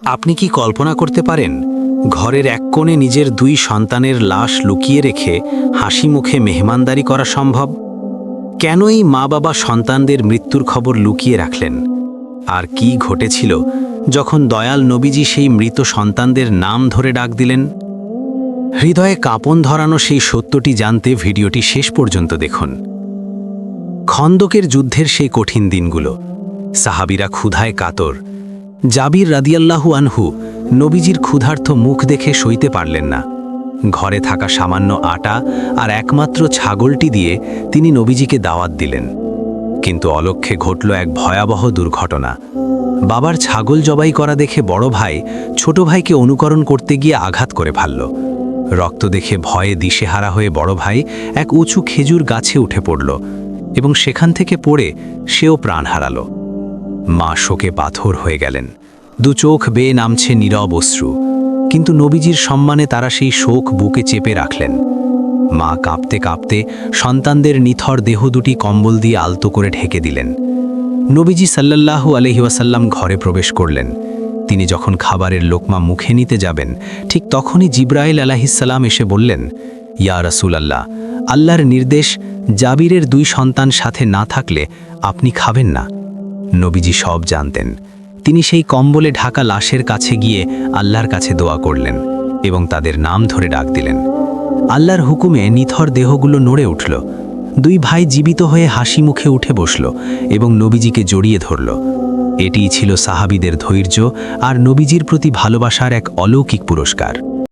আপনি কি কল্পনা করতে পারেন ঘরের এক কোণে নিজের দুই সন্তানের লাশ লুকিয়ে রেখে হাসি মুখে মেহমানদারি করা সম্ভব? কেন এই মা বাবা সন্তানদের মৃত্যুর খবর লুকিয়ে রাখলেন? আর কি ঘটেছিল যখন দয়াল নবীজি সেই মৃত সন্তানদের নাম ধরে ডাক দিলেন? হৃদয়ে কাঁপন ধরানো সেই সত্যটি জানতে ভিডিওটি শেষ পর্যন্ত দেখুন। খন্দকের যুদ্ধের সেই কঠিন দিনগুলো, সাহাবীরা ক্ষুধায় কাতর। জাবির রাদিয়াল্লাহু আনহু নবীজির ক্ষুধার্ত মুখ দেখে সইতে পারলেন না। ঘরে থাকা সামান্য আটা আর একমাত্র ছাগলটি দিয়ে তিনি নবীজিকে দাওয়াত দিলেন। কিন্তু অলক্ষ্যে ঘটল এক ভয়াবহ দুর্ঘটনা। বাবার ছাগল জবাই করা দেখে বড় ভাই ছোট ভাইকে অনুকরণ করতে গিয়ে আঘাত করে ফেলল। রক্ত দেখে ভয়ে দিশেহারা হয়ে বড় ভাই এক উঁচু খেজুর গাছে উঠে পড়ল এবং সেখান থেকে পড়ে সেও প্রাণ হারালো। মা শোকে পাথর হয়ে গেলেন, দু চোখ বেয়ে নামছে নীরব অশ্রু। কিন্তু নবীজির সম্মানে তারা সেই শোক বুকে চেপে রাখলেন। মা কাঁপতে কাঁপতে সন্তানদের নিথর দেহ দুটি কম্বল দিয়ে আলতো করে ঢেকে দিলেন। নবীজি সাল্লাল্লাহু আলাইহি ওয়াসাল্লাম ঘরে প্রবেশ করলেন। তিনি যখন খাবারের লোকমা মুখে নিতে যাবেন, ঠিক তখনই জিব্রাইল আলাইহিসসালাম এসে বললেন, ইয়া রাসূলাল্লাহ, আল্লাহর নির্দেশ, জাবিরের দুই সন্তান সাথে না থাকলে আপনি খাবেন না। নবীজি সব জানতেন। তিনি সেই কম্বলে ঢাকা লাশের কাছে গিয়ে আল্লাহর কাছে দোয়া করলেন এবং তাদের নাম ধরে ডাক দিলেন। আল্লাহর হুকুমে নিথর দেহগুলো নড়ে উঠল। দুই ভাই জীবিত হয়ে হাসি মুখে উঠে বসল এবং নবীজিকে জড়িয়ে ধরল। এটিই ছিল সাহাবীদের ধৈর্য আর নবীজির প্রতি ভালোবাসার এক অলৌকিক পুরস্কার।